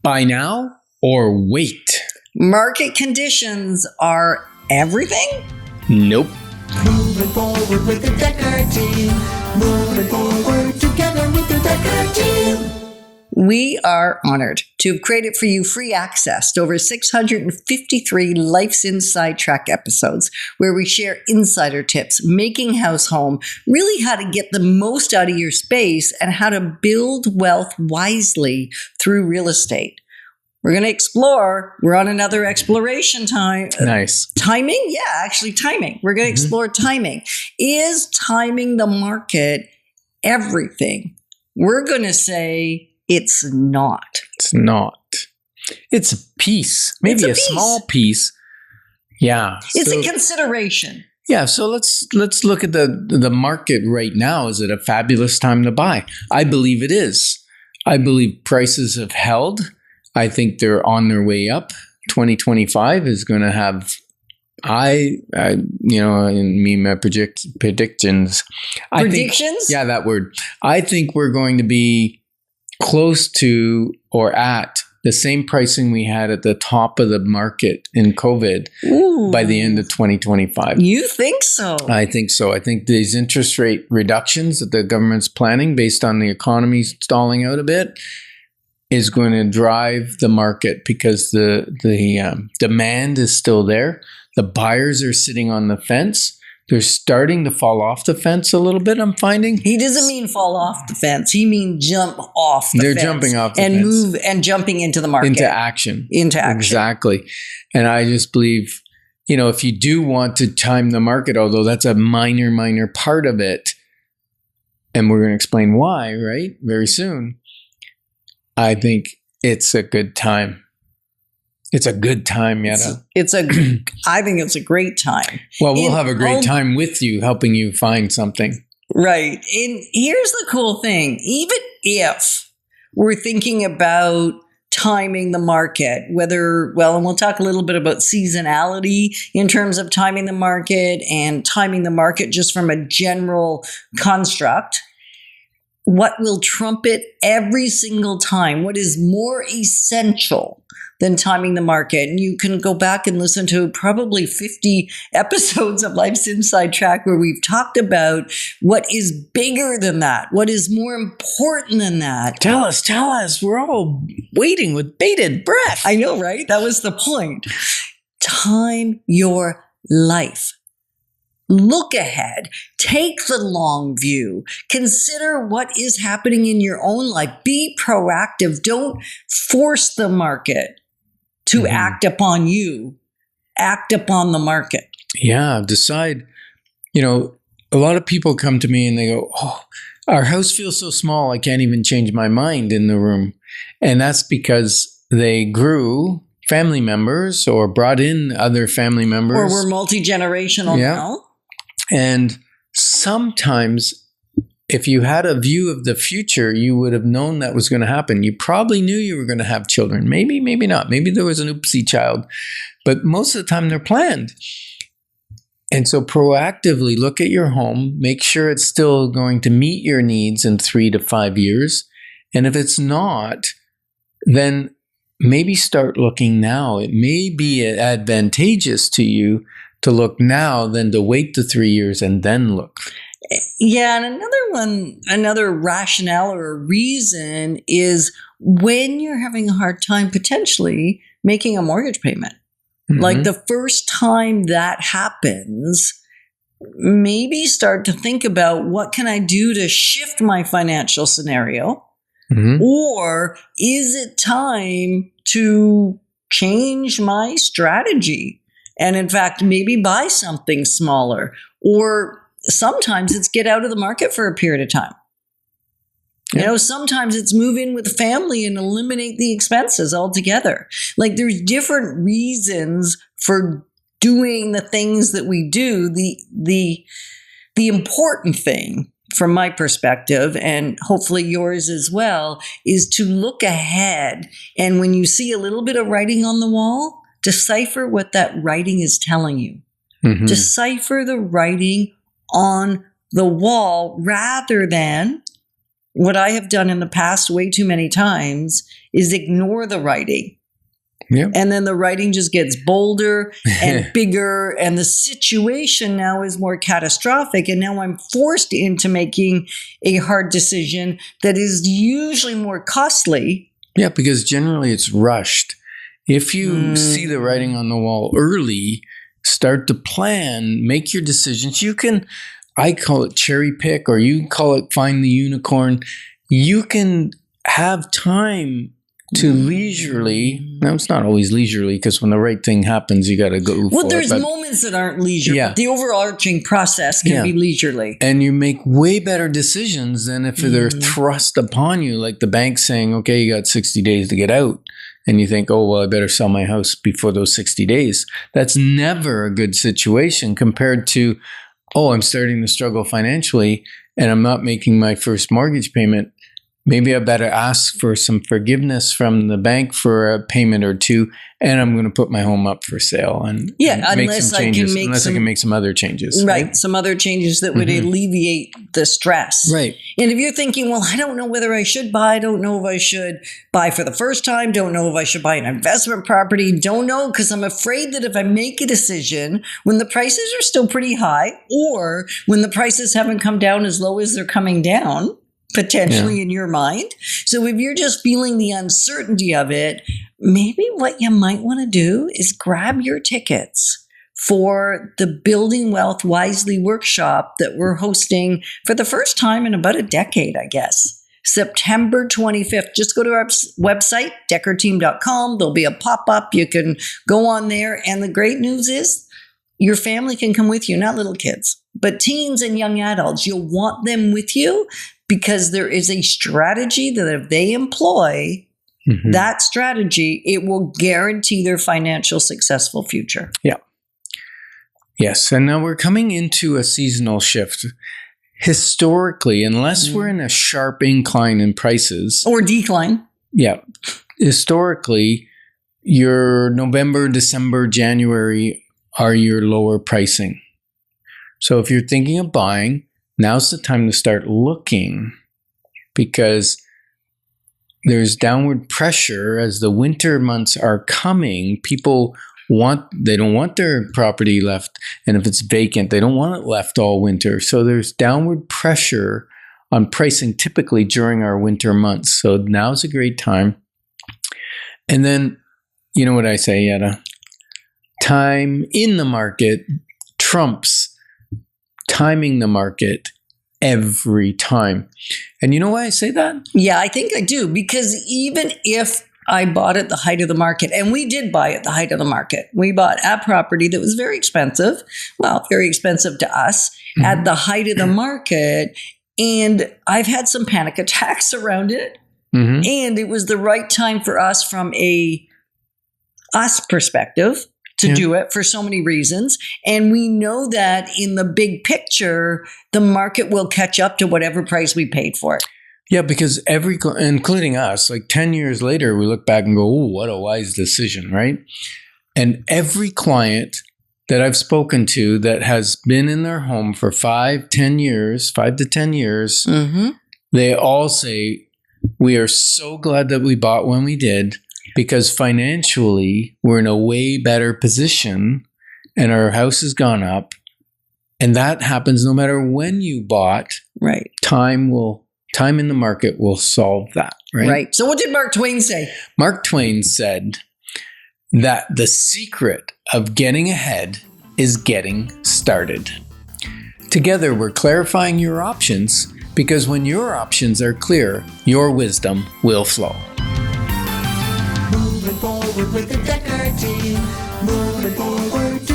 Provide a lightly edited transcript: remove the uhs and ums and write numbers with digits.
Buy now or wait? Market conditions are everything? Nope. Moving forward with the Dekker Team. Moving forward together with the Dekker Team. We are honored to have created for you free access to over 653 Life's Inside Track episodes where we share insider tips, making house home, really how to get the most out of your space and how to build wealth wisely through real estate. We're going to explore. We're on another exploration time. Nice. Timing? Yeah, actually timing. We're going to explore timing. Is timing the market everything? We're going to say it's not. It's not. It's a piece. Maybe a small piece. Yeah. It's a consideration. Yeah, so let's look at the market right now. Is it a fabulous time to buy? I believe it is. I believe prices have held. I think they're on their way up. 2025 is going to have, my predictions. Predictions? That word. I think we're going to be close to or at the same pricing we had at the top of the market in COVID by the end of 2025. You think so? I think so. I think these interest rate reductions that the government's planning based on the economy stalling out a bit is going to drive the market because the demand is still there. The buyers are sitting on the fence. They're starting to fall off the fence a little bit, I'm finding. He doesn't mean fall off the fence. He means jump off the fence. They're jumping off the fence. And move and jumping into the market. Into action. Exactly. And I just believe, if you do want to time the market, although that's a minor part of it, and we're going to explain why, right, very soon, I think it's a good time. It's a good time, Yetta. I think it's a great time. Well, we'll have a great time with you, helping you find something. Right. And here's the cool thing. Even if we're thinking about timing the market, and we'll talk a little bit about seasonality in terms of timing the market and timing the market just from a general construct. What will trump it every single time? What is more essential than timing the market? And you can go back and listen to probably 50 episodes of Life's Inside Track where we've talked about what is bigger than that, what is more important than that. Tell us. We're all waiting with bated breath. I know, right? That was the point. Time your life. Look ahead. Take the long view. Consider what is happening in your own life. Be proactive. Don't force the market to act upon you. Act upon the market. Yeah, decide. A lot of people come to me and they go, "Oh, our house feels so small, I can't even change my mind in the room." And that's because they grew family members or brought in other family members. Or were multi-generational now. And sometimes if you had a view of the future, you would have known that was going to happen. You probably knew you were going to have children. Maybe not. Maybe there was an oopsie child. But most of the time they're planned. And so proactively look at your home. Make sure it's still going to meet your needs in 3 to 5 years. And if it's not, then maybe start looking now. It may be advantageous to you to look now than to wait the 3 years and then look. Yeah, and another rationale or a reason is when you're having a hard time potentially making a mortgage payment. Like the first time that happens, maybe start to think about what can I do to shift my financial scenario? Or is it time to change my strategy? And in fact, maybe buy something smaller. Or sometimes it's get out of the market for a period of time. Sometimes it's move in with family and eliminate the expenses altogether. Like there's different reasons for doing the things that we do. The important thing from my perspective, and hopefully yours as well, is to look ahead. And when you see a little bit of writing on the wall, decipher what that writing is telling you. Decipher the writing on the wall rather than what I have done in the past way too many times is ignore the writing. Yeah. And then the writing just gets bolder and bigger, and the situation now is more catastrophic. And now I'm forced into making a hard decision that is usually more costly. Yeah, because generally it's rushed. If you see the writing on the wall early, start to plan, make your decisions. You can, I call it cherry pick, or you call it find the unicorn. You can have time to leisurely. Now, it's not always leisurely, because when the right thing happens, you got to go for it. Well, there's moments that aren't leisurely. Yeah. The overarching process can be leisurely. And you make way better decisions than if they're thrust upon you, like the bank saying, okay, you got 60 days to get out. And you think, oh, well, I better sell my house before those 60 days. That's never a good situation compared to, oh, I'm starting to struggle financially and I'm not making my first mortgage payment. Maybe I better ask for some forgiveness from the bank for a payment or two, and I'm going to put my home up for sale and make some changes. Unless I can make some other changes. Right, some other changes that would alleviate the stress. Right. And if you're thinking, well, I don't know whether I should buy, don't know if I should buy for the first time, don't know if I should buy an investment property, don't know, because I'm afraid that if I make a decision when the prices are still pretty high, or when the prices haven't come down as low as they're coming down, potentially in your mind. So if you're just feeling the uncertainty of it, maybe what you might want to do is grab your tickets for the Building Wealth Wisely workshop that we're hosting for the first time in about a decade, I guess. September 25th. Just go to our website, dekkerteam.com. There'll be a pop-up. You can go on there. And the great news is your family can come with you, not little kids, but teens and young adults. You'll want them with you, because there is a strategy that if they employ that strategy, it will guarantee their financial successful future. Yeah. Yes. And now we're coming into a seasonal shift. Historically, unless we're in a sharp incline in prices. Or decline. Yeah. Historically, your November, December, January are your lower pricing. So if you're thinking of buying, now's the time to start looking, because there's downward pressure as the winter months are coming. People they don't want their property left. And if it's vacant, they don't want it left all winter. So there's downward pressure on pricing typically during our winter months. So now's a great time. And then, you know what I say, Yetta? Time in the market trumps timing the market every time. And you know why I say that? Yeah, I think I do. Because even if I bought at the height of the market, and we did buy at the height of the market, we bought a property that was very expensive. Well, very expensive to us at the height of the market. And I've had some panic attacks around it. And it was the right time for us from us perspective to do it for so many reasons. And we know that in the big picture, the market will catch up to whatever price we paid for it. Yeah, because including us, like 10 years later, we look back and go, oh, what a wise decision, right? And every client that I've spoken to that has been in their home for 5 to 10 years, they all say, we are so glad that we bought when we did, because financially we're in a way better position and our house has gone up. And that happens no matter when you bought. Right. Time in the market will solve that, right? Right. So what did Mark Twain say? Mark Twain said that the secret of getting ahead is getting started. Together, we're clarifying your options, because when your options are clear, your wisdom will flow. Moving forward with the Dekker Team. Moving forward